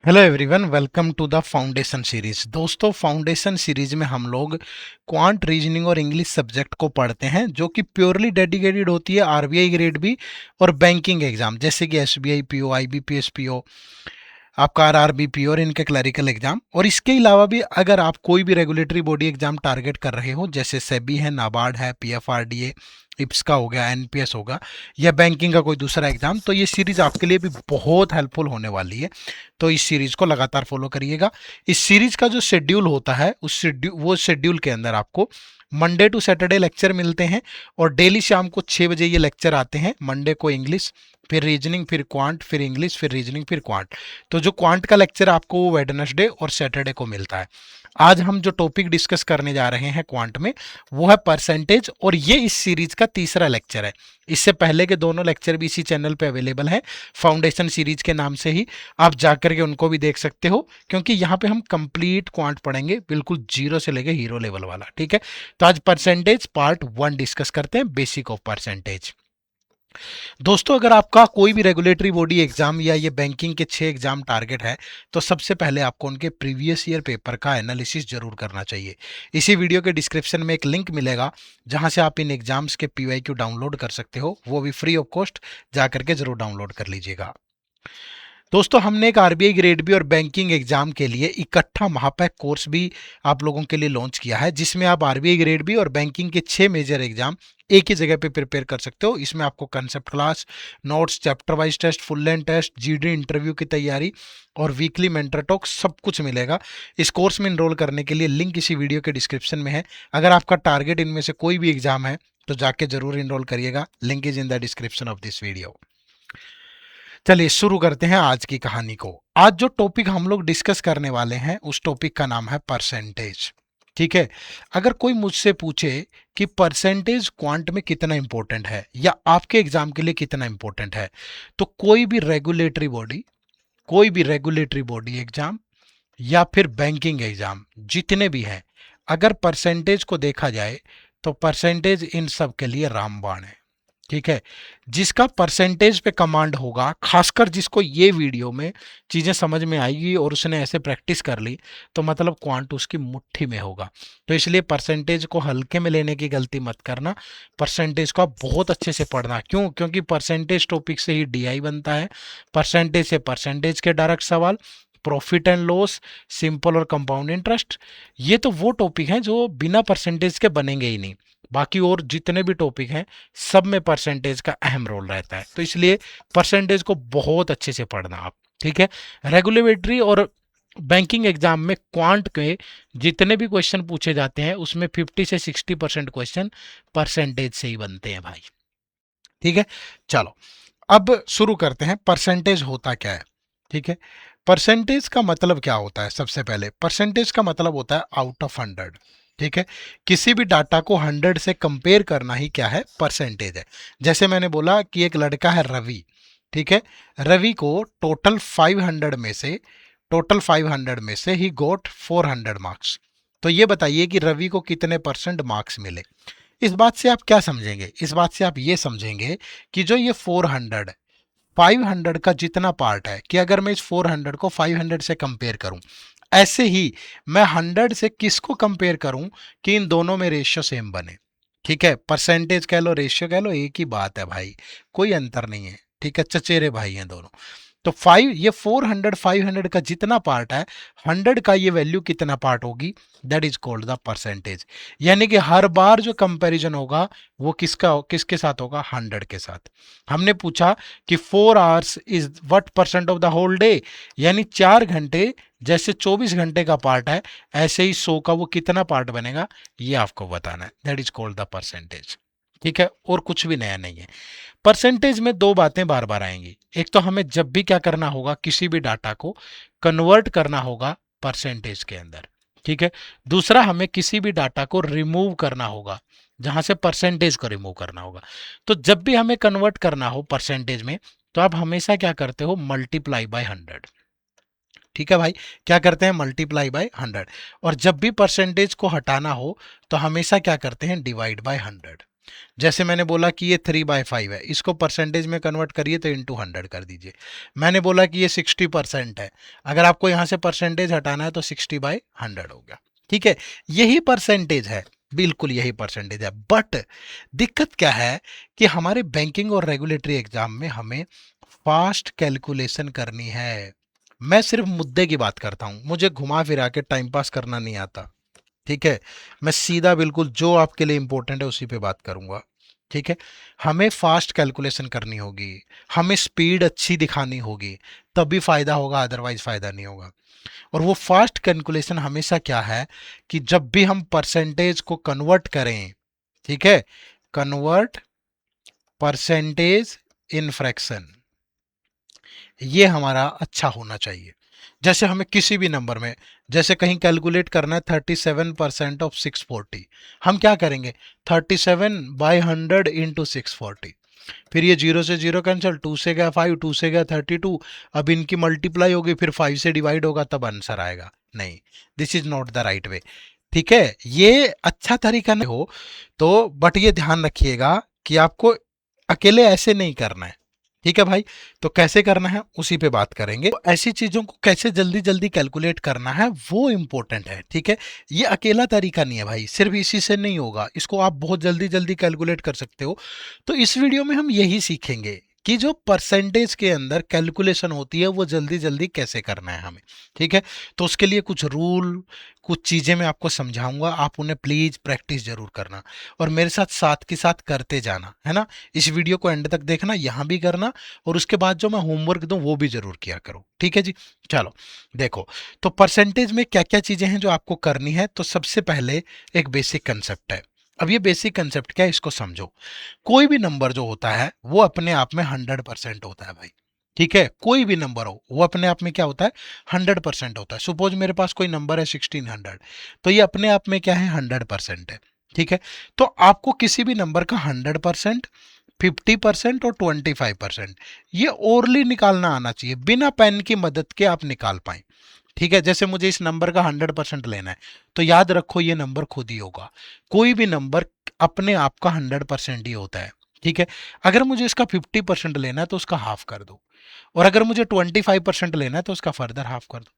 Hello everyone, welcome to the foundation series. दोस्तों, foundation series में हम लोग क्वांट, रीजनिंग और इंग्लिश सब्जेक्ट को पढ़ते हैं जो कि प्योरली डेडिकेटेड होती है आरबीआई ग्रेड बी और बैंकिंग एग्जाम जैसे कि एसबीआई पीओ, आईबीपीएस पीओ, आपका आरआरबी और इनके क्लरिकल एग्जाम। और इसके अलावा भी अगर आप कोई भी रेगुलेटरी बॉडी एग्जाम टारगेट कर रहे हो, जैसे सेबी है, नाबार्ड है, पीएफआरडीए, इप्स का हो गया, एनपीएस होगा, या बैंकिंग का कोई दूसरा एग्जाम, तो ये सीरीज आपके लिए भी बहुत हेल्पफुल होने वाली है। तो इस सीरीज को लगातार फॉलो करिएगा। इस सीरीज का जो शेड्यूल होता है वो शेड्यूल के अंदर आपको मंडे टू सैटरडे लेक्चर मिलते हैं और डेली शाम को 6 बजे ये लेक्चर आते हैं। मंडे को इंग्लिश, फिर रीजनिंग, फिर क्वांट, फिर इंग्लिश, फिर रीजनिंग, फिर क्वांट। तो जो क्वांट का लेक्चर आपको वो वेडनेसडे और सैटरडे को मिलता है। आज हम जो टॉपिक डिस्कस करने जा रहे हैं क्वांट में, वो है परसेंटेज, और ये इस सीरीज का तीसरा लेक्चर है। इससे पहले के दोनों लेक्चर भी इसी चैनल पे अवेलेबल है, फाउंडेशन सीरीज के नाम से ही। आप जाकर के उनको भी देख सकते हो, क्योंकि यहाँ पे हम कंप्लीट क्वांट पढ़ेंगे, बिल्कुल जीरो से लेके हीरो लेवल वाला। ठीक है, तो आज परसेंटेज पार्ट 1 डिस्कस करते हैं, बेसिक ऑफ परसेंटेज। दोस्तों, अगर आपका कोई भी रेगुलेटरी बॉडी एग्जाम या ये बैंकिंग के 6 एग्जाम टारगेट है, तो सबसे पहले आपको उनके प्रीवियस ईयर पेपर का एनालिसिस जरूर करना चाहिए। इसी वीडियो के डिस्क्रिप्शन में एक लिंक मिलेगा जहां से आप इन एग्जाम्स के पीवाईक्यू डाउनलोड कर सकते हो, वो भी फ्री ऑफ कॉस्ट। जा करके जरूर डाउनलोड कर लीजिएगा। दोस्तों, हमने एक आरबीआई ग्रेड बी और बैंकिंग एग्जाम के लिए इकट्ठा महापैक कोर्स भी आप लोगों के लिए लॉन्च किया है, जिसमें आप आरबीआई ग्रेड बी और बैंकिंग के 6 मेजर एग्जाम एक ही जगह पे प्रिपेयर कर सकते हो। इसमें आपको concept class, notes, chapter wise test, full length test, GD interview की तैयारी और वीकली मेंटर टॉक सब कुछ मिलेगा। इस कोर्स में इनरोल करने के लिए लिंक इसी वीडियो के डिस्क्रिप्शन में है। अगर आपका टारगेट इनमें से कोई भी एग्जाम है तो जाके जरूर इनरोल करिएगा। Link is in the description of this video. चलिए शुरू करते हैं आज की कहानी को। आज जो टॉपिक हम लोग डिस्कस करने वाले हैं उस टॉपिक का नाम है परसेंटेज। ठीक है, अगर कोई मुझसे पूछे कि परसेंटेज क्वांट में कितना इंपॉर्टेंट है या आपके एग्जाम के लिए कितना इंपॉर्टेंट है, तो कोई भी रेगुलेटरी बॉडी एग्जाम या फिर बैंकिंग एग्जाम जितने भी हैं, अगर परसेंटेज को देखा जाए तो परसेंटेज इन सब के लिए रामबाण है। ठीक है, जिसका परसेंटेज पे कमांड होगा, खासकर जिसको ये वीडियो में चीजें समझ में आएगी और उसने ऐसे प्रैक्टिस कर ली, तो मतलब क्वांट उसकी मुट्ठी में होगा। तो इसलिए परसेंटेज को हल्के में लेने की गलती मत करना। परसेंटेज को आप बहुत अच्छे से पढ़ना। क्यों? क्योंकि परसेंटेज टॉपिक से ही डीआई बनता है। परसेंटेज से परसेंटेज के डायरेक्ट सवाल, प्रॉफिट एंड लॉस, सिंपल और कंपाउंड इंटरेस्ट, ये तो वो टॉपिक हैं जो बिना परसेंटेज के बनेंगे ही नहीं। बाकी और जितने भी टॉपिक हैं सब में परसेंटेज का अहम रोल रहता है। तो इसलिए परसेंटेज को बहुत अच्छे से पढ़ना आप। ठीक है, रेगुलेटरी और बैंकिंग एग्जाम में क्वांट के जितने भी क्वेश्चन पूछे जाते हैं उसमें 50 से 60% क्वेश्चन परसेंटेज से ही बनते हैं भाई। ठीक है, चलो अब शुरू करते हैं। परसेंटेज होता क्या है? ठीक है, परसेंटेज का मतलब क्या होता है? सबसे पहले परसेंटेज का मतलब होता है आउट ऑफ 100। ठीक है, किसी भी डाटा को 100 से कंपेयर करना ही क्या है? परसेंटेज है। जैसे मैंने बोला कि एक लड़का है रवि। ठीक है, रवि को टोटल 500 में से ही गोट 400 मार्क्स। तो ये बताइए कि रवि को कितने परसेंट मार्क्स मिले। इस बात से आप क्या समझेंगे? इस बात से आप ये समझेंगे कि जो ये 500 का जितना पार्ट है, कि अगर मैं इस 400 को 500 से कंपेयर करूं, ऐसे ही मैं 100 से किसको कंपेयर करूं कि इन दोनों में रेशियो सेम बने। ठीक है, परसेंटेज कह लो, रेशियो कह लो, एक ही बात है भाई, कोई अंतर नहीं है। ठीक है, चचेरे भाई हैं दोनों। तो 500 का जितना पार्ट है, 100 का ये वैल्यू कितना पार्ट होगी, that is called the percentage. यानी कि हर बार जो कंपैरिजन होगा वो किसके साथ होगा? 100 के साथ। हमने पूछा कि 4 hours is what percent of the whole day, यानी 4 घंटे जैसे 24 घंटे का पार्ट है, ऐसे ही 100 का वो कितना पार्ट बनेगा, ये आपको बताना है। That is called the percentage. ठीक है, और कुछ भी नया नहीं है। परसेंटेज में दो बातें बार बार आएंगी। एक तो हमें जब भी क्या करना होगा, किसी भी डाटा को कन्वर्ट करना होगा परसेंटेज के अंदर। ठीक है, दूसरा हमें किसी भी डाटा को रिमूव करना होगा, जहां से परसेंटेज को रिमूव करना होगा। तो जब भी हमें कन्वर्ट करना हो परसेंटेज में, तो आप हमेशा क्या करते हो? Multiply by 100। ठीक है भाई, क्या करते हैं? Multiply by 100। और जब भी परसेंटेज को हटाना हो तो हमेशा क्या करते हैं? Divide by 100। जैसे मैंने बोला कि ये 3/5 है, इसको परसेंटेज में कन्वर्ट करिए तो इंटू 100 कर दीजिए। मैंने बोला कि ये 60% है, अगर आपको यहाँ से परसेंटेज हटाना है तो 60/100 हो गया। ठीक है, यही परसेंटेज है, बिल्कुल यही परसेंटेज है। बट दिक्कत क्या है कि हमारे बैंकिंग और रेगुलेटरी एग्जाम में हमें फास्ट कैलकुलेशन करनी है। मैं सिर्फ मुद्दे की बात करता हूं, मुझे घुमा फिरा के टाइम पास करना नहीं आता। ठीक है, मैं सीधा बिल्कुल जो आपके लिए इंपॉर्टेंट है उसी पे बात करूंगा। ठीक है, हमें फास्ट कैलकुलेशन करनी होगी, हमें स्पीड अच्छी दिखानी होगी, तभी फायदा होगा, अदरवाइज फायदा नहीं होगा। और वो फास्ट कैलकुलेशन हमेशा क्या है कि जब भी हम परसेंटेज को कन्वर्ट करें, ठीक है, कन्वर्ट परसेंटेज इन फ्रैक्शन, ये हमारा अच्छा होना चाहिए। जैसे हमें किसी भी नंबर में, जैसे कहीं कैलकुलेट करना है 37% ऑफ 640, हम क्या करेंगे, 37/100 इंटू 640, फिर ये जीरो से जीरो कैंसिल, टू से गया 5, टू से गया 32, अब इनकी मल्टीप्लाई होगी, फिर 5 से डिवाइड होगा, तब आंसर आएगा। नहीं, this is not the right way. ठीक है, ये अच्छा तरीका नहीं हो तो, बट ये ध्यान रखिएगा कि आपको अकेले ऐसे नहीं करना है। ठीक है भाई, तो कैसे करना है उसी पे बात करेंगे। तो ऐसी चीजों को कैसे जल्दी जल्दी कैलकुलेट करना है वो इंपॉर्टेंट है। ठीक है, ये अकेला तरीका नहीं है भाई, सिर्फ इसी से नहीं होगा, इसको आप बहुत जल्दी जल्दी कैलकुलेट कर सकते हो। तो इस वीडियो में हम यही सीखेंगे कि जो परसेंटेज के अंदर कैलकुलेशन होती है वो जल्दी जल्दी कैसे करना है हमें। ठीक है, तो उसके लिए कुछ रूल, कुछ चीजें मैं आपको समझाऊंगा, आप उन्हें प्लीज प्रैक्टिस जरूर करना और मेरे साथ साथ के साथ करते जाना, है ना। इस वीडियो को एंड तक देखना, यहां भी करना, और उसके बाद जो मैं होमवर्क दूं वो भी जरूर किया करो। ठीक है जी, चलो देखो, तो परसेंटेज में क्या क्या चीजें हैं जो आपको करनी है। तो सबसे पहले एक बेसिक कंसेप्ट है। अब ये बेसिक कंसेप्ट क्या है, इसको समझो। कोई भी नंबर जो होता है वो अपने आप में 100% होता है भाई। ठीक है, कोई भी नंबर हो वो अपने आप में क्या होता है, 100% होता है। सपोज मेरे पास कोई नंबर है 1600, तो ये अपने आप में क्या है, 100% है। ठीक है, तो आपको किसी भी नंबर का 100%, 50% और 25% ये ओरली निकालना आना चाहिए, बिना पेन की मदद के आप निकाल पाए। ठीक है, जैसे मुझे इस नंबर का 100% लेना है, तो याद रखो ये नंबर खुद ही होगा। कोई भी नंबर अपने आप का 100% ही होता है। ठीक है, अगर मुझे इसका 50% लेना है तो उसका हाफ कर दो, और अगर मुझे 25% लेना है तो उसका फर्दर हाफ कर दो।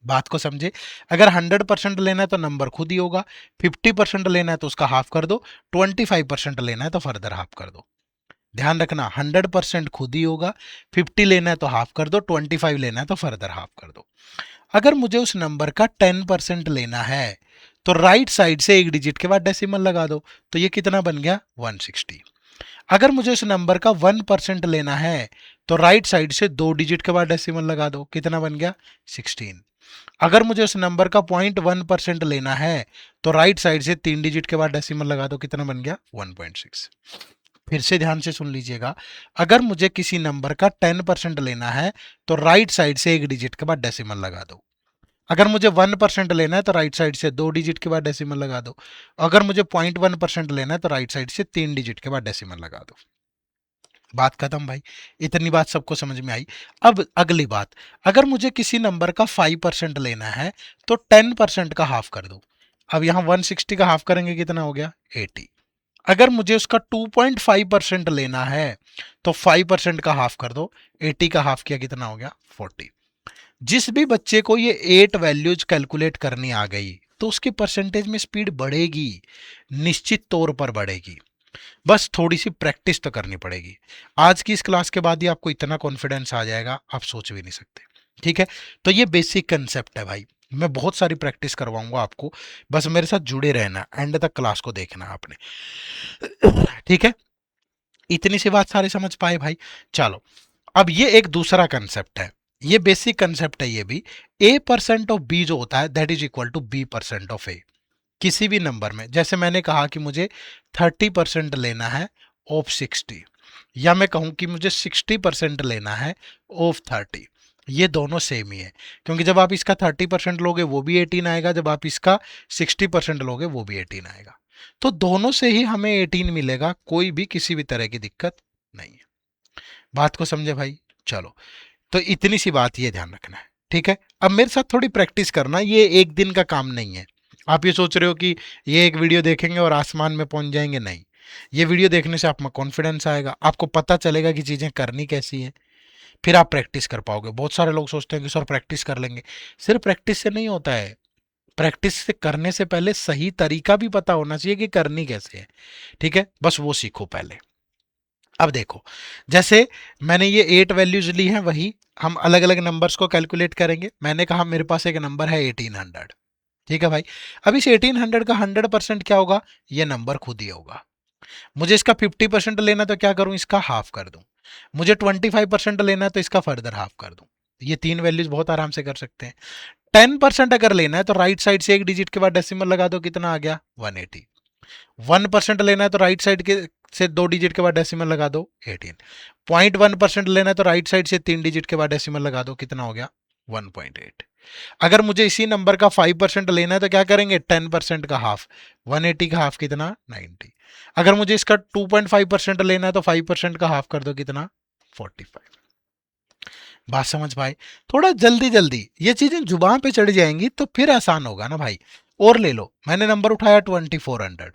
बात को समझे, अगर 100% लेना है तो नंबर खुद ही होगा, 50% लेना है तो उसका हाफ कर दो, 25% लेना है तो फर्दर हाफ कर दो। ध्यान रखना, 100% खुद ही होगा, 50 लेना है तो हाफ कर दो, 25 लेना है तो फर्दर हाफ कर दो। अगर मुझे उस नंबर का 10% लेना है तो राइट साइड से एक डिजिट के बाद डेसिमल लगा दो, तो ये कितना बन गया, 160। अगर मुझे उस नंबर का 1% लेना है तो राइट साइड से दो डिजिट के बाद डेसिमल लगा दो, कितना बन गया, 16। अगर मुझे उस नंबर का 0.1% लेना है तो राइट साइड से तीन डिजिट के बाद डेसिमल लगा दो, कितना बन गया, 1.6। फिर से ध्यान से सुन लीजिएगा, अगर मुझे किसी नंबर का 10% लेना है तो राइट साइड से एक डिजिट के बाद डेसिमल लगा दो। अगर मुझे 1% लेना है तो राइट साइड से दो डिजिट के बाद डेसिमल लगा दो। अगर मुझे 0.1% लेना है तो राइट साइड से तीन डिजिट के बाद डेसिमल लगा दो। बात खत्म भाई, इतनी बात सबको समझ में आई। अब अगली बात, अगर मुझे किसी नंबर का 5% लेना है तो 10% का हाफ कर दो। अब यहां 160 का हाफ करेंगे, कितना हो गया, 80। अगर मुझे उसका 2.5% लेना है तो 5% का हाफ कर दो, 80 का हाफ किया, कितना हो गया, 40। जिस भी बच्चे को ये 8 वैल्यूज कैलकुलेट करनी आ गई तो उसके परसेंटेज में स्पीड बढ़ेगी, निश्चित तौर पर बढ़ेगी। बस थोड़ी सी प्रैक्टिस तो करनी पड़ेगी। आज की इस क्लास के बाद ही आपको इतना कॉन्फिडेंस आ जाएगा, आप सोच भी नहीं सकते। ठीक है, तो ये बेसिक कंसेप्ट है भाई, मैं बहुत सारी प्रैक्टिस करवाऊंगा आपको, बस मेरे साथ जुड़े रहना, एंड तक क्लास को देखना आपने। ठीक है, इतनी सी बात सारे समझ पाए भाई। चलो, अब ये एक दूसरा कंसेप्ट है, ये बेसिक कंसेप्ट है ये भी। A% ऑफ बी जो होता है that is equal to B% of A. किसी भी नंबर में, जैसे मैंने कहा कि मुझे 30% लेना है ऑफ 60, या मैं कहूं कि मुझे 60% लेना है ऑफ 30, ये दोनों सेम ही है, क्योंकि जब आप इसका 30% लोगे वो भी 18 आएगा, जब आप इसका 60% लोगे वो भी 18 आएगा। तो दोनों से ही हमें 18 मिलेगा, कोई भी किसी भी तरह की दिक्कत नहीं है। बात को समझे भाई, चलो, तो इतनी सी बात ये ध्यान रखना है। ठीक है, अब मेरे साथ थोड़ी प्रैक्टिस करना, ये एक दिन का काम नहीं है। आप ये सोच रहे हो कि ये एक वीडियो देखेंगे और आसमान में पहुंच जाएंगे, नहीं। ये वीडियो देखने से आप में कॉन्फिडेंस आएगा, आपको पता चलेगा कि चीज़ें करनी कैसी है, फिर आप प्रैक्टिस कर पाओगे। बहुत सारे लोग सोचते हैं कि सर प्रैक्टिस कर लेंगे, सिर्फ प्रैक्टिस से नहीं होता है। प्रैक्टिस से करने से पहले सही तरीका भी पता होना चाहिए कि करनी कैसे है। ठीक है, बस वो सीखो पहले। अब देखो, जैसे मैंने ये 8 वैल्यूज ली हैं, वही हम अलग अलग नंबर्स को कैलकुलेट करेंगे। मैंने कहा मेरे पास एक नंबर है 1800। ठीक है भाई, अब इस 1800 का 100% क्या होगा, ये नंबर खुद ही होगा। मुझे इसका 50% लेना तो क्या करूं, इसका हाफ कर दूं। मुझे 25% लेना है तो इसका फर्दर हाफ कर दूं। ये तीन वैल्यूज बहुत आराम से कर सकते हैं। 10% अगर लेना है तो राइट साइड से एक डिजिट के बाद डेसिमल लगा दो, कितना आ गया 180। 1% लेना है तो राइट साइड के से दो डिजिट के बाद डेसिमल लगा दो 18। 0.1% लेना है तो राइट साइड से तीन डिजिट के बाद डेसिमल लगा दो, कितना हो गया 1.8। अगर मुझे इसी नंबर का 5% लेना है तो क्या करेंगे, 10% का हाफ, 180 का हाफ कितना 90। अगर मुझे इसका 2.5% लेना है तो 5% का हाफ कर दो, कितना 45। बात समझ पाए? थोड़ा जल्दी जल्दी ये चीजें जुबान पे चढ़ जाएंगी तो फिर आसान होगा ना भाई। और ले लो, मैंने नंबर उठाया 2400,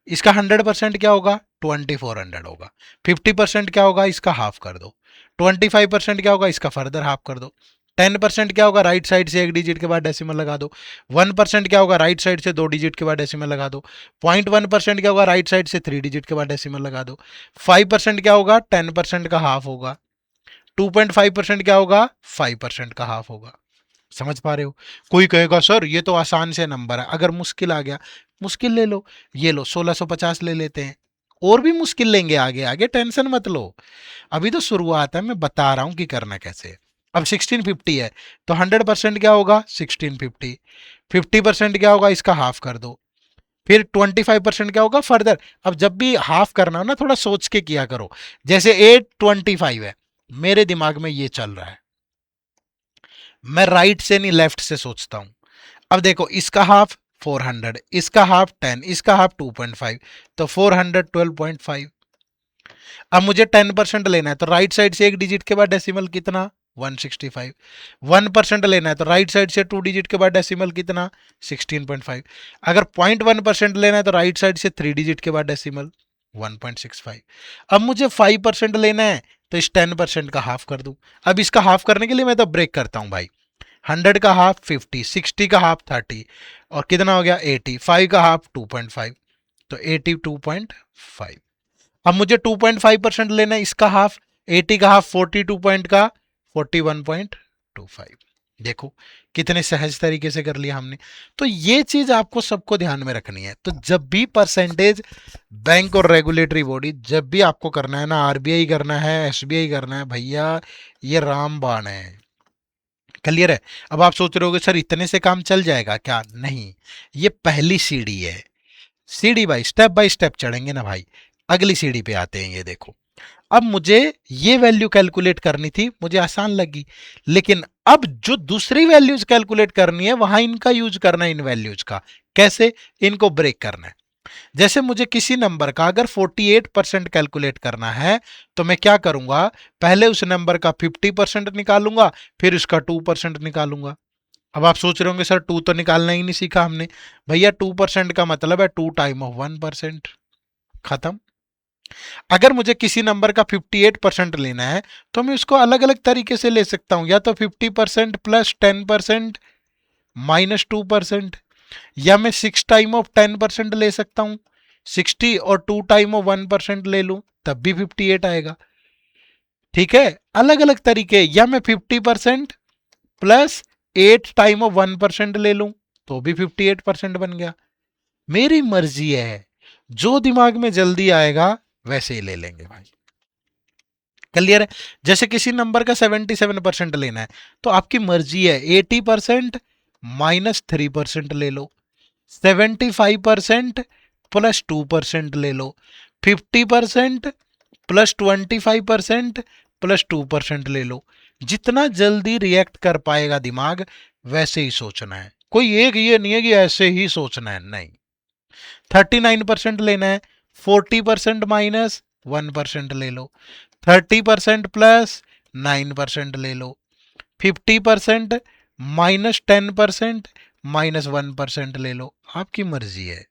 इसका 100% क्या होगा 2400 होगा। 50% क्या होगा, इसका हाफ कर दो। 25% क्या होगा, इसका फर्दर हाफ कर दो। 10% क्या होगा, राइट साइड से एक डिजिट के बाद डेसिमल लगा दो। 1% क्या होगा, राइट साइड से दो डिजिट के बाद डेसिमल लगा दो। 0.1% क्या होगा, राइट साइड से थ्री डिजिट के बाद डेसिमल लगा दो। 5% क्या होगा, 10% का हाफ होगा। 2.5% क्या होगा, 5% का हाफ होगा। समझ पा रहे हो? कोई कहेगा सर ये तो आसान से नंबर है, अगर मुश्किल आ गया, मुश्किल ले लो। ये लो 1650 ले लेते हैं, और भी मुश्किल लेंगे आगे आगे, टेंशन मत लो। अभी तो शुरुआत है, मैं बता रहा हूं कि करना कैसे है। अब 1650 है तो 100% क्या होगा 1650। 50% क्या होगा, इसका हाफ कर दो। फिर 25% क्या होगा फर्दर। अब जब भी हाफ करना हो ना, थोड़ा सोच के किया करो। जैसे 825 है, मेरे दिमाग में ये चल रहा है, मैं राइट से नहीं लेफ्ट से सोचता हूं। अब देखो, इसका हाफ 400, इसका हाफ 10, इसका हाफ 2.5, तो 400 12.5। अब मुझे 10% लेना है तो राइट साइड से एक डिजिट के बाद डेसिमल कितना 165। 1% लेना है तो राइट साइड से टू डिजिट के बाद डेसिमल कितना 16.5। अगर 0.1% लेना है तो राइट साइड से थ्री डिजिट के बाद डेसिमल 1.65। अब मुझे 5% लेना है तो इस 10% का हाफ कर दूं। अब इसका हाफ करने के लिए मैं तो ब्रेक करता हूं भाई। 100 का हाफ 50, 60 का हाफ 30, और कितना हो गया 80। 5 का हाफ 2.5, तो 82.5। अब मुझे 2.5% लेना है, इसका हाफ 80 का हाफ 42 पॉइंट का 41.25। देखो कितने सहज तरीके से कर लिया हमने। तो ये चीज आपको सबको ध्यान में रखनी है। तो जब भी परसेंटेज, बैंक और रेगुलेटरी बॉडी, जब भी आपको करना है ना, आरबीआई करना है, एसबीआई करना है, भैया ये रामबाण है। क्लियर है? अब आप सोच रहे होगे सर इतने से काम चल जाएगा क्या? नहीं, ये पहली सीढ़ी है। सीढ़ी बाय स्टेप चढ़ेंगे ना भाई, अगली सीढ़ी पे आते हैं। ये देखो, अब मुझे ये वैल्यू कैलकुलेट करनी थी, मुझे आसान लगी। लेकिन अब जो दूसरी वैल्यूज कैलकुलेट करनी है, वहां इनका यूज करना है, इन वैल्यूज का। कैसे? इनको ब्रेक करना है। जैसे मुझे किसी नंबर का अगर 48% कैलकुलेट करना है तो मैं क्या करूंगा, पहले उस नंबर का 50% निकालूंगा, फिर उसका 2% निकालूंगा। अब आप सोच रहे होंगे सर टू तो निकालना ही नहीं सीखा हमने। भैया 2% का मतलब है 2 टाइम ऑफ 1%। खत्म। अगर मुझे किसी नंबर का 58% लेना है तो मैं उसको अलग अलग तरीके से ले सकता हूं, या तो 50% प्लस 10% माइनस 2%, या मैं 6 टाइम ऑफ 10% ले सकता हूं। 60 और 2 टाइम ऑफ 1% ले लूं, तब भी 58 आएगा। ठीक है, अलग अलग तरीके। या मैं 50% प्लस 8 टाइम ऑफ 1% ले लूं, तो भी 58% बन गया। मेरी मर्जी है, जो दिमाग में जल्दी आएगा वैसे ही ले लेंगे भाई। क्लियर है? जैसे किसी नंबर का 77% लेना है तो आपकी मर्जी है, 80% माइनस 3% ले लो, 75% प्लस 2% ले लो, 50% प्लस 25% प्लस 2% ले लो। जितना जल्दी रिएक्ट कर पाएगा दिमाग, वैसे ही सोचना है। कोई एक ये नहीं है कि ऐसे ही सोचना है, नहीं। 39% लेना है, 40% माइनस 1% ले लो, 30% प्लस 9% ले लो, 50% माइनस 10% माइनस 1% ले लो। आपकी मर्जी है,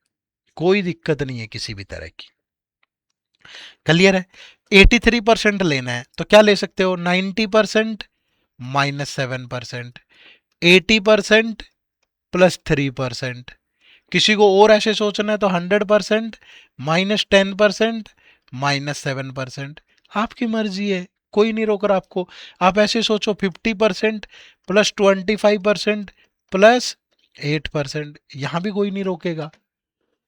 कोई दिक्कत नहीं है किसी भी तरह की। क्लियर है। 83% लेना है तो क्या ले सकते हो, 90% -7%, 80% +3%। किसी को और ऐसे सोचना है तो 100% -10% -7%। आपकी मर्जी है, कोई नहीं रोक रहा आपको। आप ऐसे सोचो 50% +25% +8%, यहां भी कोई नहीं रोकेगा।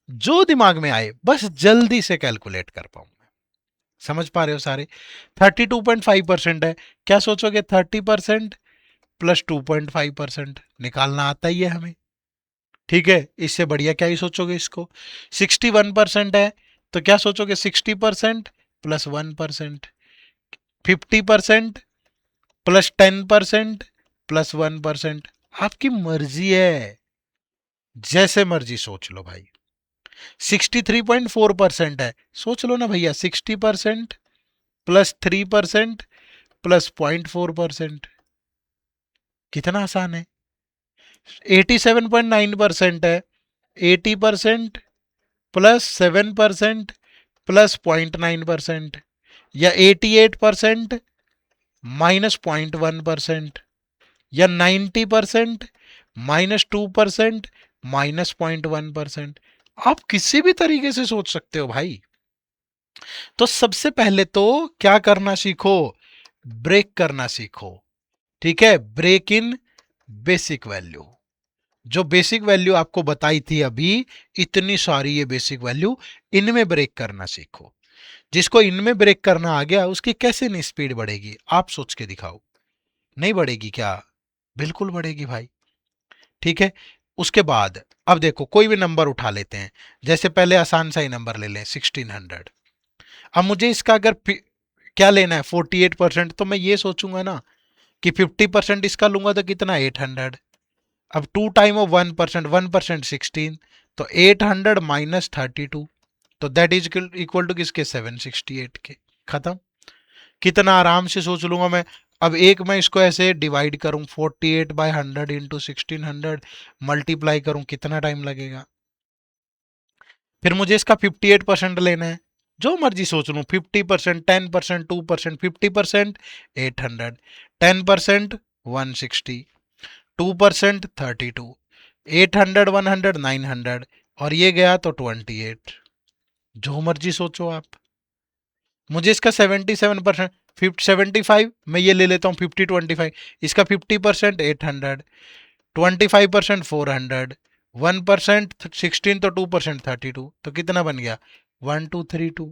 जो दिमाग में आए बस जल्दी से कैलकुलेट कर पाऊं मैं। समझ पा रहे हो सारे। 32.5% है, क्या सोचोगे, 30% +2.5%, निकालना आता ही है हमें। ठीक है, इससे बढ़िया क्या ही सोचोगे इसको। 61% है तो क्या सोचोगे, 60% +1%, 50% +10% +1%। आपकी मर्जी है, जैसे मर्जी सोच लो भाई। 63.4% है, सोच लो ना भैया, 60% +3% +0.4%। कितना आसान है। 87.9% है, 80% +7% +0.9%, या 88% -0.1%, या 90% -2% -0.1%। आप किसी भी तरीके से सोच सकते हो भाई। तो सबसे पहले तो क्या करना सीखो, ब्रेक करना सीखो। ठीक है, ब्रेक इन बेसिक वैल्यू। जो बेसिक वैल्यू आपको बताई थी अभी, इतनी सारी ये बेसिक वैल्यू, इनमें ब्रेक करना सीखो। जिसको इनमें ब्रेक करना आ गया उसकी कैसे नहीं स्पीड बढ़ेगी, आप सोच के दिखाओ। नहीं बढ़ेगी क्या, बिल्कुल बढ़ेगी भाई। ठीक है, उसके बाद अब देखो कोई भी नंबर उठा लेते हैं। जैसे पहले आसान सा ही नंबर ले लें, 1600। अब मुझे इसका अगर क्या लेना है, 48%, तो मैं ये सोचूंगा ना कि 50% इसका लूंगा तो कितना, 800। अब 2 टाइम ऑफ 1%, 1% 16, तो 800 -32, तो दैट इज इक्वल टू किसके, 768 के। खत्म। कितना आराम से सोच लूंगा मैं। अब एक मैं इसको ऐसे डिवाइड करूं, 48/100 इंटू 1600 मल्टीप्लाई करूं, कितना टाइम लगेगा। फिर मुझे इसका 58% लेना है। जो मर्जी सोच लूं, 50%, 10%, 2%, 50% 800, 10% 160, 2% 32, 800 100 900, और ये गया तो 28। जो मर्जी सोचो आप। मुझे इसका 77%, 75, मैं ये ले लेता हूँ 50/25। इसका 50% 800, 25% 400, 1% 16, तो 2% 32, तो कितना बन गया, 1232।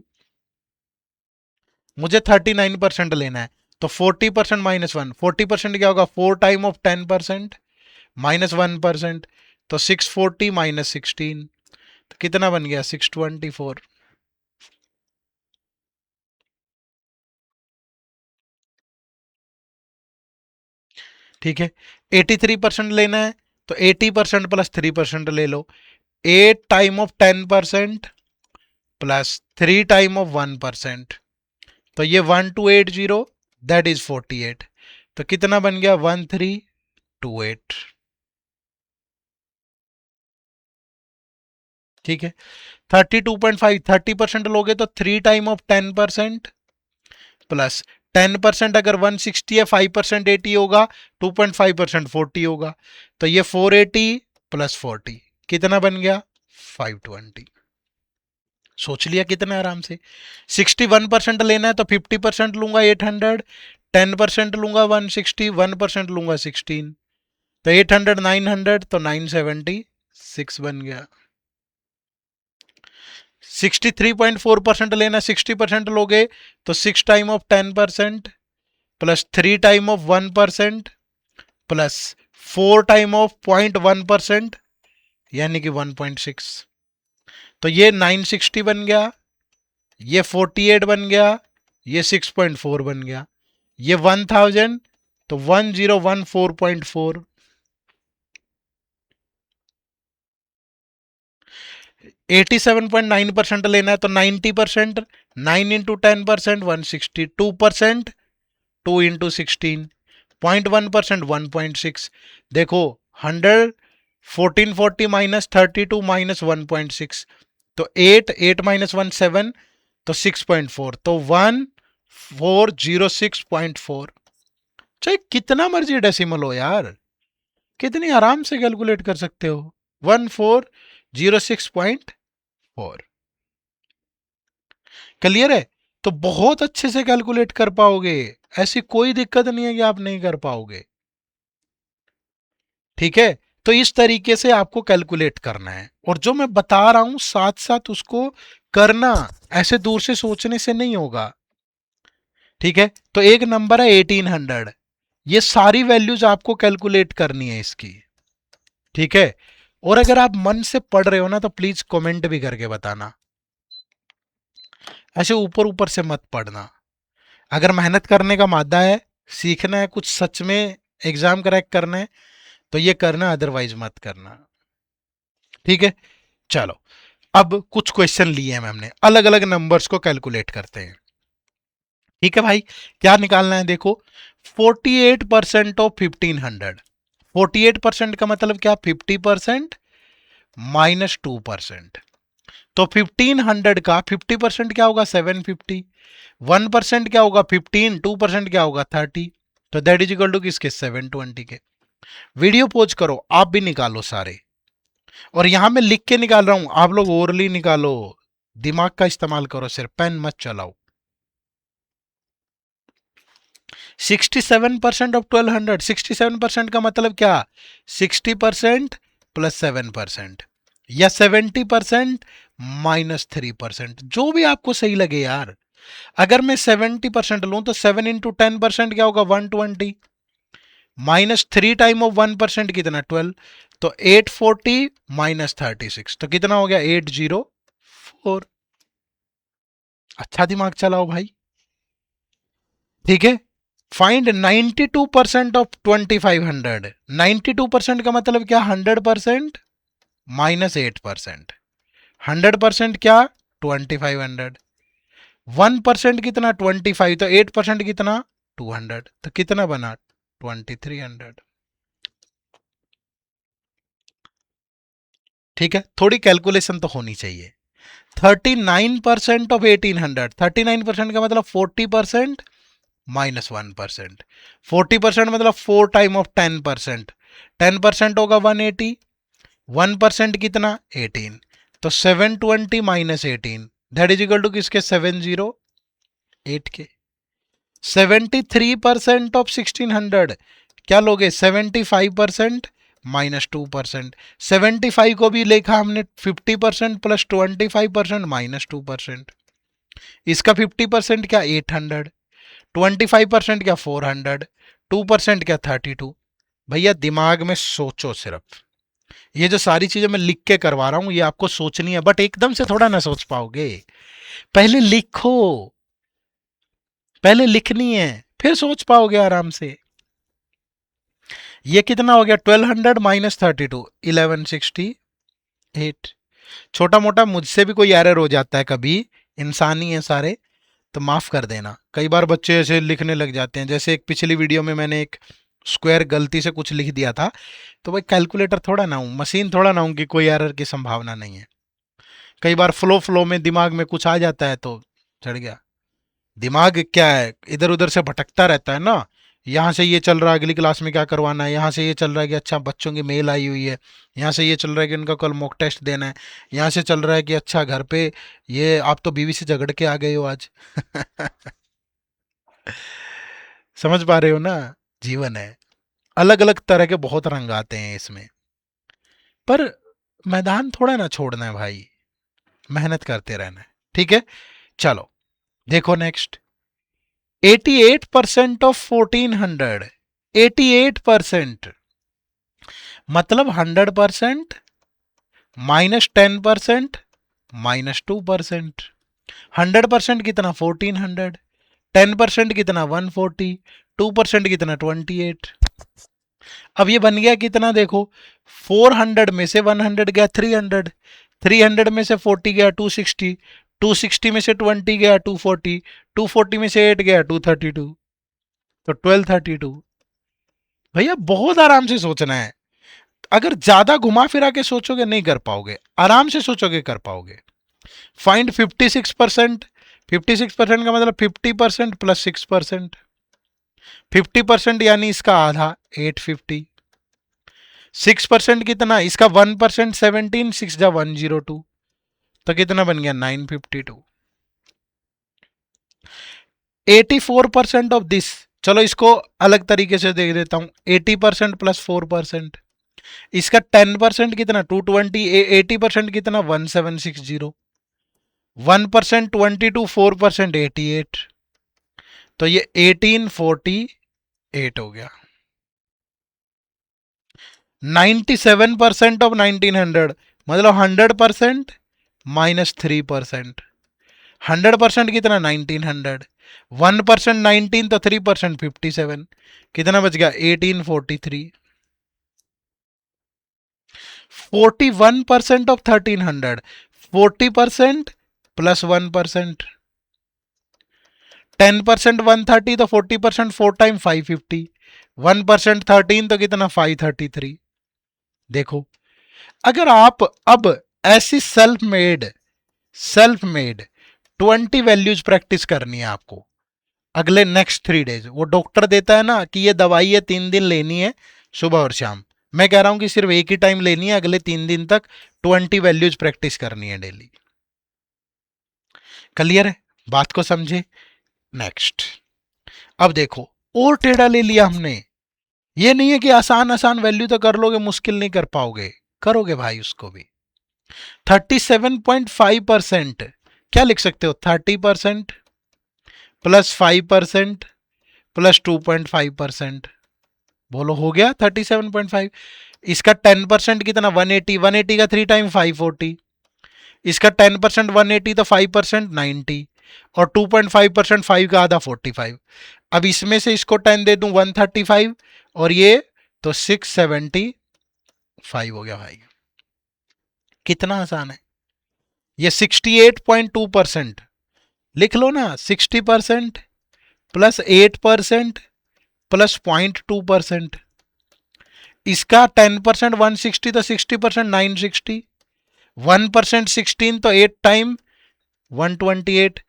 मुझे 39% लेना है, तो 40% -1, 40% क्या होगा, 4 टाइम ऑफ 10% -1%, तो 640 -16, तो कितना बन गया, 624। ठीक है, 83% लेना है तो 80% +3% ले लो। 8 टाइम ऑफ 10% +3 टाइम ऑफ 1%, तो ये 1280, दैट इज 48। तो कितना बन गया, 1328। ठीक है, 32.5, 30% लोगे तो 3 टाइम ऑफ 10% +10%, अगर 160 है, 5% 80 होगा, 2.5% 40 होगा, तो ये 480 +40, कितना बन गया, 520। सोच लिया कितना आराम से। 61% लेना है तो 50% लूंगा 800, 10% लूंगा 160, 1% लूंगा 16, तो 800 900, तो 976 बन गया। 63.4% लेना, 60% लोगे तो 6 time of 10% +3 time of 1% +4 time of 0.1%, यानी कि 1.6, तो ये 960 बन गया, ये 48 बन गया, ये 6.4 बन गया, ये 1000, तो 1014.4। 87.9% लेना है तो 90%, 9 × 10% 160, 2% 2 × 16, 0.1% 1.6। देखो 100, 1440 -32 -1.6, तो 8 8 -1 7, तो 6.4, तो 1406.4। चाहे कितना मर्जी डेसिमल हो यार, कितनी आराम से कैलकुलेट कर सकते हो। 1406.4 क्लियर है। तो बहुत अच्छे से कैलकुलेट कर पाओगे, ऐसी कोई दिक्कत नहीं है कि आप नहीं कर पाओगे। ठीक है, तो इस तरीके से आपको कैलकुलेट करना है, और जो मैं बता रहा हूं साथ साथ उसको करना, ऐसे दूर से सोचने से नहीं होगा। ठीक है, तो एक नंबर है 1800, ये सारी वैल्यूज आपको कैलकुलेट करनी है इसकी। ठीक है, और अगर आप मन से पढ़ रहे हो ना तो प्लीज कमेंट भी करके बताना, ऐसे ऊपर ऊपर से मत पढ़ना। अगर मेहनत करने का मादा है, सीखना है कुछ सच में, एग्जाम क्रैक करना है, तो ये करना, अदरवाइज मत करना। ठीक है, चलो अब कुछ क्वेश्चन लिए हैं हमने, अलग अलग नंबर्स को कैलकुलेट करते हैं। ठीक है भाई, क्या निकालना है देखो, 48% ऑफ 1500। 48% का मतलब क्या, 50% -2%। तो 1500 का 50% क्या होगा, 750। 1% क्या होगा 15, 2% क्या होगा 30। तो दैट इज इक्वल टू किसके, 720 के। वीडियो पोज करो, आप भी निकालो सारे, और यहां मैं लिख के निकाल रहा हूं, आप लोग ओरली निकालो, दिमाग का इस्तेमाल करो, सिर्फ पेन मत चलाओ। 67% ऑफ 1200, 67% का मतलब क्या, 60% प्लस 7%, या 70% -3%, जो भी आपको सही लगे यार। अगर मैं 70% लूं तो 7 × 10% क्या होगा, 120, -3 टाइम ऑफ 1% कितना, 12, तो 840 -36, तो कितना हो गया, 804। अच्छा दिमाग चलाओ भाई। ठीक है, फाइंड 92% ऑफ 2500। 92% का मतलब क्या, 100% -8%। 100% क्या, 2500। 1% कितना, 25, तो 8% कितना, 200, तो कितना बना, 2300। ठीक है, थोड़ी कैलकुलेशन तो होनी चाहिए। 39% ऑफ 1800, 39% का मतलब 40% -1%। 40% मतलब 4 टाइम ऑफ 10%, 10% होगा 180, 1% कितना, 18, तो 720 -18, दैट इज इक्वल टू किसके, 708 के। 73% ऑफ 1600 क्या लोगे, 75% -2%। 75 को भी लिखा हमने 50% प्लस 25% -2%। इसका 50% क्या, 800, 25% क्या, 400, 2% क्या, 32। भैया दिमाग में सोचो सिर्फ, ये जो सारी चीजें मैं लिख के करवा रहा हूं ये आपको सोचनी है, बट एकदम से थोड़ा ना सोच पाओगे। पहले लिखो, पहले लिखनी है, फिर सोच पाओगे आराम से। ये कितना हो गया, 1200 -32, 1168। छोटा मोटा मुझसे भी कोई एरर हो जाता है कभी, इंसान ही है सारे, तो माफ कर देना। कई बार बच्चे ऐसे लिखने लग जाते हैं, जैसे एक पिछली वीडियो में मैंने एक स्क्वायर गलती से कुछ लिख दिया था, तो भाई कैलकुलेटर थोड़ा ना हूँ, मशीन थोड़ा ना हूँ कि कोई एरर की संभावना नहीं है। कई बार फ्लो फ्लो में दिमाग में कुछ आ जाता है तो चढ़ गया। दिमाग क्या है, इधर उधर से भटकता रहता है ना, यहाँ से ये चल रहा है अगली क्लास में क्या करवाना है, यहाँ से ये चल रहा है कि अच्छा बच्चों की मेल आई हुई है, यहाँ से ये चल रहा है कि उनका कल मॉक टेस्ट देना है, यहाँ से चल रहा है कि अच्छा घर पे ये आप तो बीवी से झगड़ के आ गए हो आज। समझ पा रहे हो ना, जीवन है, अलग अलग तरह के बहुत रंग आते हैं इसमें, पर मैदान थोड़ा ना छोड़ना है भाई, मेहनत करते रहना है। ठीक है, चलो देखो नेक्स्ट, 88% ऑफ 1400, 88% मतलब 100% -10% -2%। 100% कितना, 1400, 10% कितना, 140, 2% कितना, 28। अब ये बन गया कितना देखो, 400 में से 100 गया 300, 300 में से 40 गया 260, 260 में से 20 गया 240, 240 में से 8 गया 232, तो 1232। भैया बहुत आराम से सोचना है, अगर ज्यादा घुमा फिरा के सोचोगे नहीं कर पाओगे, आराम से सोचोगे कर पाओगे। फाइंड 56% 56% का मतलब 50% प्लस 6%। 50% यानी इसका आधा 850। 6% कितना, इसका 1% 17, 6 जा 102, तो कितना बन गया 952। 84% ऑफ दिस, चलो इसको अलग तरीके से देख देता हूं। 80% प्लस 4%, इसका 10% कितना 220, 80% कितना 1760, 1% 22, 4% 88, तो ये 1848 हो गया। 97% ऑफ 1900 मतलब 100% माइनस 3%। 100% कितना 1900, 1% 19 तो 3% 57, कितना बच गया 1843। 41% ऑफ 1300, 40% प्लस 1%। 10% 130 तो 40% 4 टाइम 550, 1% 13 तो कितना 533। देखो, अगर आप अब ऐसी सेल्फ मेड 20 वैल्यूज प्रैक्टिस करनी है आपको अगले नेक्स्ट 3 डेज। वो डॉक्टर देता है ना कि ये दवाई है 3 दिन लेनी है, सुबह और शाम। मैं कह रहा हूं कि सिर्फ एक ही टाइम लेनी है, अगले 3 दिन तक 20 वैल्यूज प्रैक्टिस करनी है डेली। क्लियर है, बात को समझे। नेक्स्ट, अब देखो और टेढ़ा ले लिया हमने। ये नहीं है कि आसान आसान वैल्यू तो कर लोगे, मुश्किल नहीं कर पाओगे, करोगे भाई उसको भी। 37.5%, क्या लिख सकते हो 30% प्लस 5% प्लस 2.5%, बोलो हो गया 37.5। इसका 10% कितना 180, 180 का 3 टाइम 540, इसका 10% 180 तो 5% 90, और 2.5% 5 का आधा 45। अब इसमें से इसको 10 दे दूं 135, और ये तो 675 हो गया भाई। कितना आसान है ये। 68.2% लिख लो ना, 60% प्लस 8% प्लस 0.2%। इसका 10% 160 तो 60% 960, 1% 16 तो 8 टाइम 128,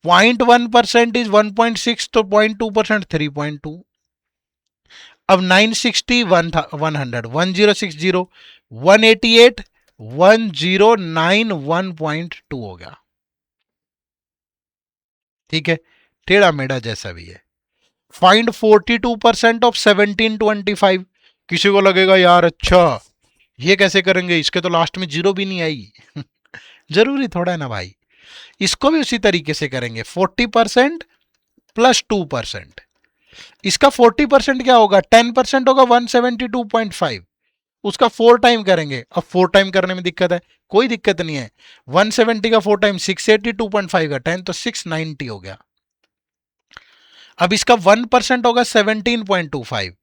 0.1% इज 1.6 तो 0.2% 3.2। अब 960 100 1060 188 1091 1.2 हो गया। ठीक है, टेढ़ा मेढ़ा जैसा भी है। Find 42% of 1725। किसी को लगेगा यार अच्छा ये कैसे करेंगे, इसके तो लास्ट में जीरो भी नहीं आई। जरूरी थोड़ा है ना भाई, इसको भी उसी तरीके से करेंगे। 40% प्लस 2%, इसका 40% क्या होगा 10% होगा 172.5, उसका 4 टाइम करेंगे। अब 4 टाइम करने में दिक्कत है, कोई दिक्कत नहीं है। 170 का 4 टाइम 680, 2.5 का 10 तो 690 हो गया। अब इसका 1% होगा 17.25,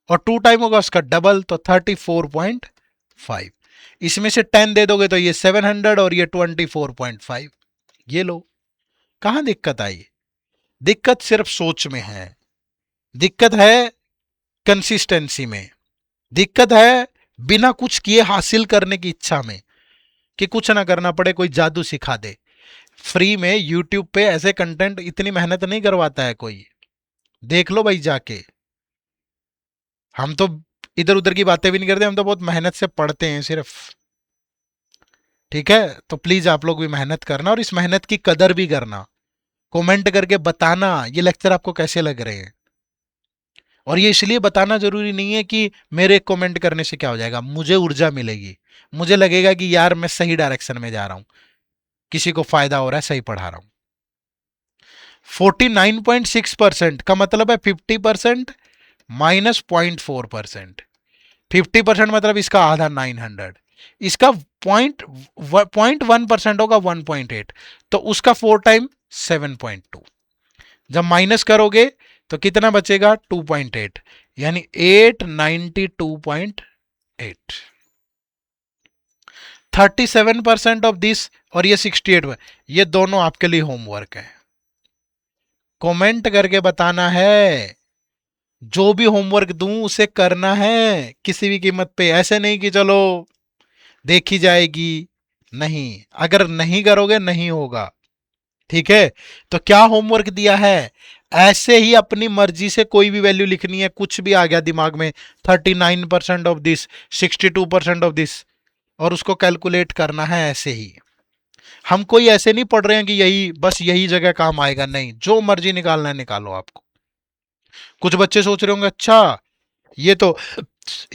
और 2 टाइम होगा उसका डबल तो 34.5। इसमें से 10 दे दोगे तो ये 700 और ये 24.5। ये लो, कहां दिक्कत आई। दिक्कत सिर्फ सोच में है, दिक्कत है कंसिस्टेंसी में, दिक्कत है बिना कुछ किए हासिल करने की इच्छा में, कि कुछ ना करना पड़े, कोई जादू सिखा दे। फ्री में यूट्यूब पे ऐसे कंटेंट इतनी मेहनत नहीं करवाता है कोई, देख लो भाई जाके। हम तो इधर उधर की बातें भी नहीं करते, हम तो बहुत मेहनत से पढ़ते हैं सिर्फ। ठीक है, तो प्लीज आप लोग भी मेहनत करना, और इस मेहनत की कदर भी करना। कमेंट करके बताना ये लेक्चर आपको कैसे लग रहे हैं। और ये इसलिए बताना जरूरी नहीं है कि मेरे कमेंट करने से क्या हो जाएगा, मुझे ऊर्जा मिलेगी, मुझे लगेगा कि यार मैं सही डायरेक्शन में जा रहा हूं, किसी को फायदा हो रहा है, सही पढ़ा रहा हूं। 49.6% का मतलब है 50% माइनस 0.4%। 50% मतलब इसका आधा 900, इसका 0.1% होगा 1.8, तो उसका 4 टाइम 7.2। जब माइनस करोगे तो कितना बचेगा 2.8, यानी 892.8। 37% ऑफ दिस और ये 68, ये दोनों आपके लिए होमवर्क है। कमेंट करके बताना है, जो भी होमवर्क दूं उसे करना है किसी भी कीमत पे। ऐसे नहीं कि चलो देखी जाएगी, नहीं, अगर नहीं करोगे नहीं होगा। ठीक है, तो क्या होमवर्क दिया है, ऐसे ही अपनी मर्जी से कोई भी वैल्यू लिखनी है, कुछ भी आ गया दिमाग में, 39% ऑफ दिस, 62% ऑफ दिस, और उसको कैलकुलेट करना है ऐसे ही। हम कोई ऐसे नहीं पढ़ रहे हैं कि यही बस यही जगह काम आएगा, नहीं, जो मर्जी निकालना है निकालो आपको। कुछ बच्चे सोच रहे होंगे अच्छा ये तो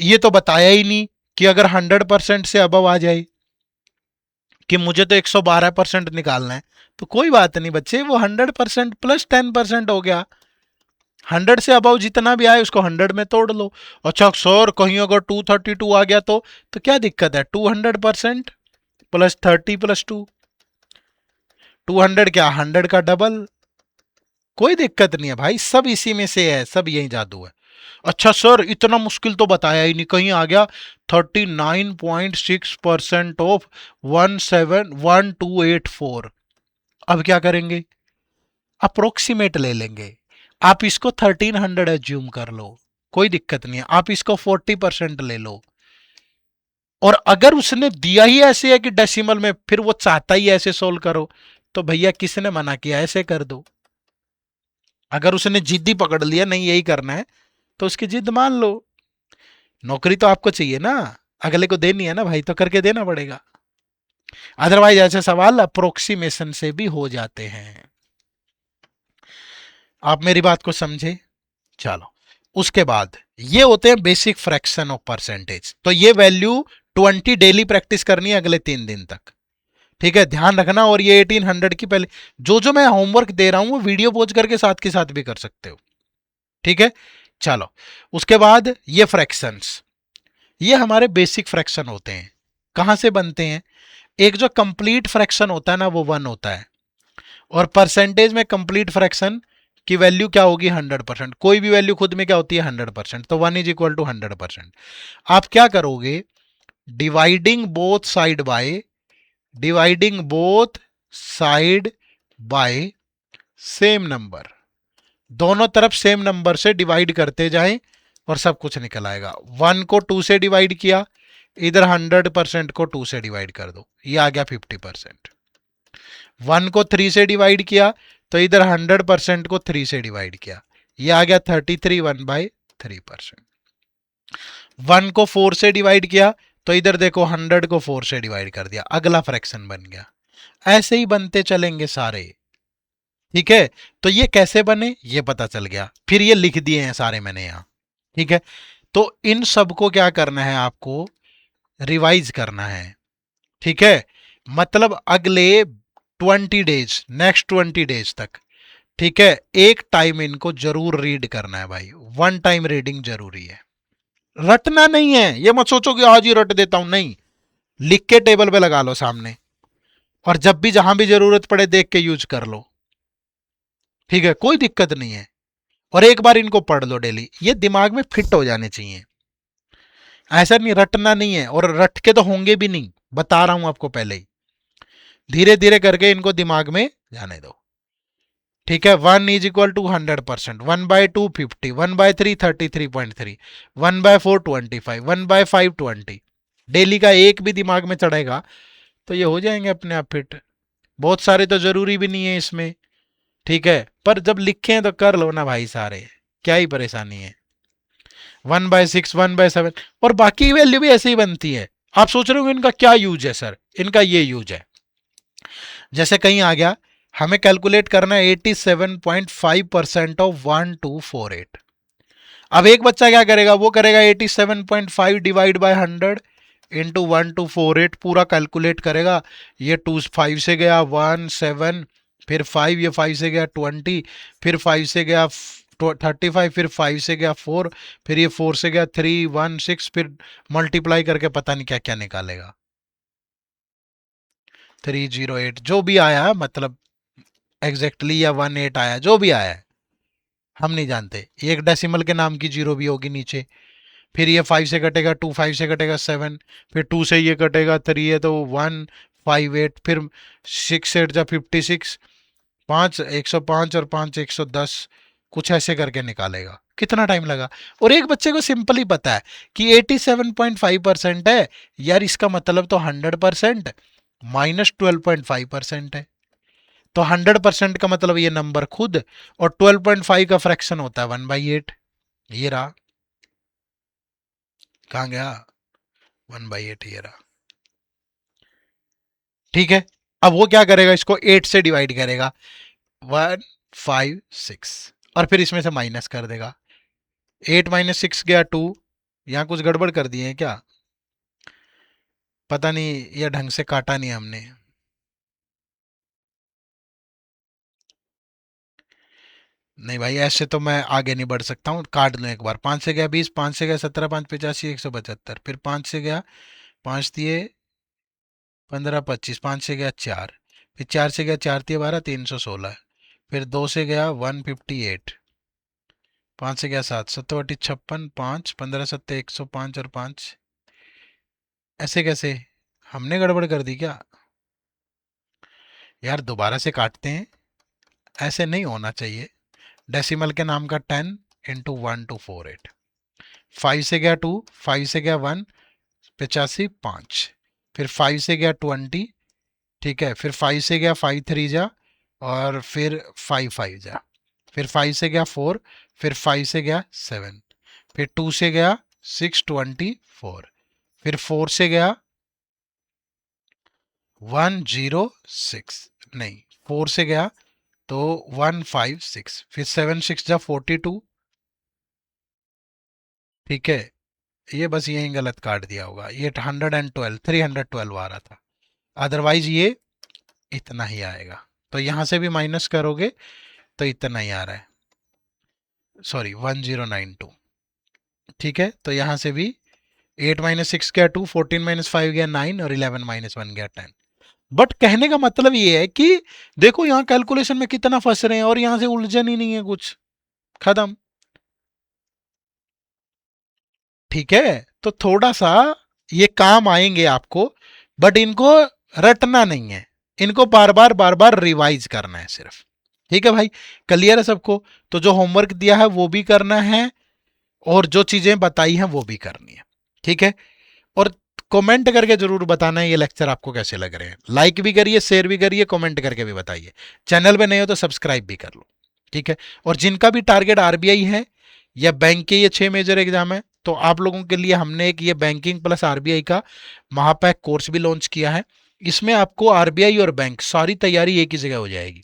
ये तो बताया ही नहीं कि अगर 100% से अबव आ जाए, कि मुझे तो 112% निकालना है। तो कोई बात नहीं बच्चे, वो 100% प्लस 10% हो गया। 100 से अबव जितना भी आए उसको 100 में तोड़ लो। अच्छा सर कहीं अगर 232 आ गया तो क्या दिक्कत है, 200% प्लस 30 प्लस 2, 200 क्या 100 का डबल, कोई दिक्कत नहीं है भाई, सब इसी में से है, सब यही जादू है। अच्छा सर इतना मुश्किल तो बताया ही नहीं, कहीं आ गया 39.6% ऑफ 171284, अब क्या करेंगे, अप्रोक्सीमेट ले लेंगे। आप इसको 1300 एज्यूम कर लो, कोई दिक्कत नहीं है, आप इसको 40% ले लो। और अगर उसने दिया ही ऐसे है कि डेसिमल में, फिर वो चाहता ही ऐसे सोल्व करो, तो भैया किसने मना किया, ऐसे कर दो। अगर उसने जिद्दी पकड़ लिया नहीं यही करना है, तो उसकी जिद मान लो। नौकरी तो आपको चाहिए ना, अगले को देनी है ना भाई, तो करके देना पड़ेगा। अदरवाइज ऐसे सवाल अप्रोक्सीमेशन से भी हो जाते हैं। आप मेरी बात को समझे। चलो उसके बाद ये होते हैं बेसिक फ्रैक्शन ऑफ परसेंटेज। तो ये वैल्यू 20 डेली प्रैक्टिस करनी है अगले 3 दिन तक, ठीक है, ध्यान रखना। और ये 1800 की पहले जो मैं होमवर्क दे रहा हूं वो वीडियो पॉज करके साथ के साथ भी कर सकते हो, ठीक है। चलो उसके बाद ये फ्रैक्शंस, ये हमारे बेसिक फ्रैक्शन होते हैं। कहां से बनते हैं, एक जो कंप्लीट फ्रैक्शन होता है ना वो 1 होता है, और परसेंटेज में कंप्लीट फ्रैक्शन की वैल्यू क्या होगी, 100%। कोई भी वैल्यू खुद में क्या होती है, 100%, तो 1 इज इक्वल टू 100%। आप क्या करोगे, dividing both side by, dividing both side by same number, दोनों तरफ सेम नंबर से डिवाइड करते जाएं और सब कुछ निकल आएगा। 1 को 2 से डिवाइड किया, इधर 100% को 2 से डिवाइड कर दो, ये आ गया 50%। 1 को 3 से डिवाइड किया तो इधर 100% को 3 से डिवाइड किया, ये आ गया 33 1/3%। 1 को 4 से डिवाइड किया तो इधर देखो 100 को 4 से डिवाइड कर दिया, अगला फ्रैक्शन बन गया। ऐसे ही बनते चलेंगे सारे, ठीक है। तो ये कैसे बने ये पता चल गया, फिर ये लिख दिए हैं सारे मैंने यहां, ठीक है। तो इन सब को क्या करना है, आपको रिवाइज करना है, ठीक है। मतलब अगले 20 डेज, नेक्स्ट 20 डेज तक, ठीक है, एक टाइम इनको जरूर रीड करना है भाई, 1 टाइम रीडिंग जरूरी है। रटना नहीं है, ये मत सोचो कि आज ही रट देता हूं, नहीं, लिख के टेबल पे लगा लो सामने, और जब भी जहां भी जरूरत पड़े देख के यूज कर लो, ठीक है, कोई दिक्कत नहीं है। और एक बार इनको पढ़ लो डेली, ये दिमाग में फिट हो जाने चाहिए। ऐसा नहीं, रटना नहीं है, और रट के तो होंगे भी नहीं, बता रहा हूं आपको पहले ही, धीरे धीरे करके इनको दिमाग में जाने दो, ठीक है। 1 इज इक्वल टू 100%, 1/2 50, 1/3 33.3, 1/4 25, 1/5 20। डेली का एक भी दिमाग में चढ़ेगा तो ये हो जाएंगे अपने आप फिट। बहुत सारे तो जरूरी भी नहीं है इसमें, ठीक है, पर जब लिखे हैं तो कर लो ना भाई सारे, क्या ही परेशानी है। 1/6 1/7, और बाकी वैल्यू भी ऐसे ही बनती है। आप सोच रहे हो इनका क्या यूज है, सर इनका ये यूज है, जैसे कहीं आ गया हमें कैलकुलेट करना है 87.5% ऑफ 1248। अब एक बच्चा क्या करेगा, वो करेगा 87.5 डिवाइड बाय 100 इंटू 1248, पूरा कैलकुलेट करेगा। ये 2 5 से गया 1 7, फिर 5, ये 5 से गया 20, फिर 5 से गया 35, फिर 5 से गया 4, फिर ये 4 से गया 3 1 6, फिर मल्टीप्लाई करके पता नहीं क्या क्या निकालेगा, 308 जो भी आया, मतलब एग्जैक्टली, या 18 आया, जो भी आया है हम नहीं जानते। एक डेसिमल के नाम की जीरो भी होगी नीचे, फिर ये 5 से कटेगा 2, 5 से कटेगा 7, फिर 2 से ये कटेगा 3 है तो 1 5 8, फिर 6 8 जा 56, 5 105 और 5 110, कुछ ऐसे करके निकालेगा। कितना टाइम लगा, और एक बच्चे को सिंपली पता है कि 87.5% है यार, इसका मतलब तो 100% -12.5% है। तो 100% का मतलब ये नंबर खुद, और 12.5 का फ्रैक्शन होता है 1/8। ये रहा, कहाँ गया, 1/8 ये रहा। ठीक है, अब वो क्या करेगा, इसको 8 से डिवाइड करेगा, 156, और फिर इसमें से माइनस कर देगा। 8 - 6 गया 2। यहाँ कुछ गड़बड़ कर दिए हैं क्या, पता नहीं, यह ढंग से काटा नहीं हमने। नहीं भाई, ऐसे तो मैं आगे नहीं बढ़ सकता हूँ, काट लूँ एक बार। 5 से गया 20, 5 से गया 17, 5 × 85, 175, फिर 5 से गया, 5 दिए 15, 25, 5 से गया 4, फिर 4 से गया 4 दिए 12, 316, फिर 2 से गया 158, 5 से गया 7, 7 × 56, 5, 15 7 105, और 5, ऐसे कैसे, हमने गड़बड़ कर दी क्या यार, दोबारा से काटते हैं, ऐसे नहीं होना चाहिए। डेसिमल के नाम का 10 × 1248, 5 से गया 2, 5 से गया 1, 85, 5, फिर 5 से गया 20, ठीक है, फिर 5 से गया 5 3 जा, और फिर 5 5 जा, फिर 5 से गया 4, फिर 5 से गया 7, फिर 2 से गया 624, फिर 4 से गया 106, नहीं 4 से गया तो 156, फिर 7 6 जा 42, ठीक है, ये बस यही गलत काट दिया होगा, ये 112 312 आ रहा था, अदरवाइज ये इतना ही आएगा। तो यहां से भी माइनस करोगे तो इतना ही आ रहा है, सॉरी 1092। ठीक है, तो यहां से भी 8 - 6 गया 2, 14 - 5 गया 9, और 11 - 1 गया 10। बट कहने का मतलब ये है कि देखो यहाँ कैलकुलेशन में कितना फंस रहे हैं, और यहां से उलझन ही नहीं है कुछ, खत्म। ठीक है, तो थोड़ा सा ये काम आएंगे आपको, बट इनको रटना नहीं है, इनको बार बार रिवाइज करना है सिर्फ। ठीक है भाई, क्लियर है सबको। तो जो होमवर्क दिया है वो भी करना है, और जो चीजें बताई हैं वो भी करनी है। ठीक है, और कमेंट करके जरूर बताना है ये लेक्चर आपको कैसे लग रहे हैं। लाइक भी करिए, शेयर भी करिए, कमेंट करके भी बताइए। चैनल पे नए हो तो सब्सक्राइब भी कर लो। ठीक है, और जिनका भी टारगेट आरबीआई है या बैंक के ये 6 मेजर एग्जाम है, तो आप लोगों के लिए हमने एक ये बैंकिंग प्लस आरबीआई का महापैक कोर्स भी लॉन्च किया है। इसमें आपको आरबीआई और बैंक सारी तैयारी एक ही जगह हो जाएगी।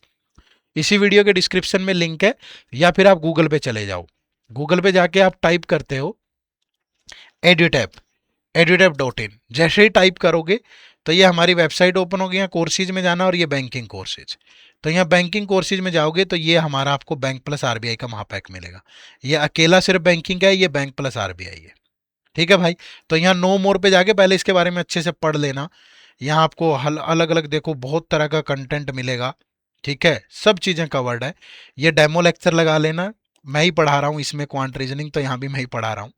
इसी वीडियो के डिस्क्रिप्शन में लिंक है, या फिर आप गूगल पे चले जाओ, गूगल पे जाके आप टाइप करते हो एड्यूटैप, edutep.in, जैसे ही टाइप करोगे तो ये हमारी वेबसाइट ओपन होगी। यहाँ कोर्सेज में जाना, और ये बैंकिंग कोर्सेज, तो यहाँ बैंकिंग कोर्सेज में जाओगे तो ये हमारा आपको बैंक प्लस आरबीआई का महापैक मिलेगा। ये अकेला सिर्फ बैंकिंग का है, ये बैंक प्लस आरबीआई है। ठीक है भाई, तो यहाँ नो मोर पे जाके पहले इसके बारे में अच्छे से पढ़ लेना। यहाँ आपको अलग अलग देखो बहुत तरह का कंटेंट मिलेगा। ठीक है, सब चीज़ें कवर्ड है। ये डेमो लेक्चर लगा लेना, मैं ही पढ़ा रहा हूँ इसमें क्वांट रीजनिंग, तो यहाँ भी मैं ही पढ़ा रहा हूँ।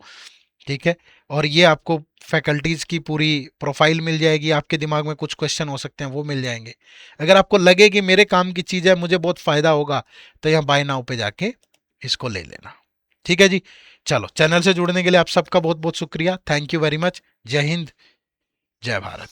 ठीक है, और ये आपको फैकल्टीज़ की पूरी प्रोफाइल मिल जाएगी, आपके दिमाग में कुछ क्वेश्चन हो सकते हैं वो मिल जाएंगे। अगर आपको लगे कि मेरे काम की चीज़ है, मुझे बहुत फ़ायदा होगा, तो यहाँ बाय नाउ पे जाके इसको ले लेना। ठीक है जी, चलो, चैनल से जुड़ने के लिए आप सबका बहुत बहुत शुक्रिया, थैंक यू वेरी मच। जय हिंद, जय भारत।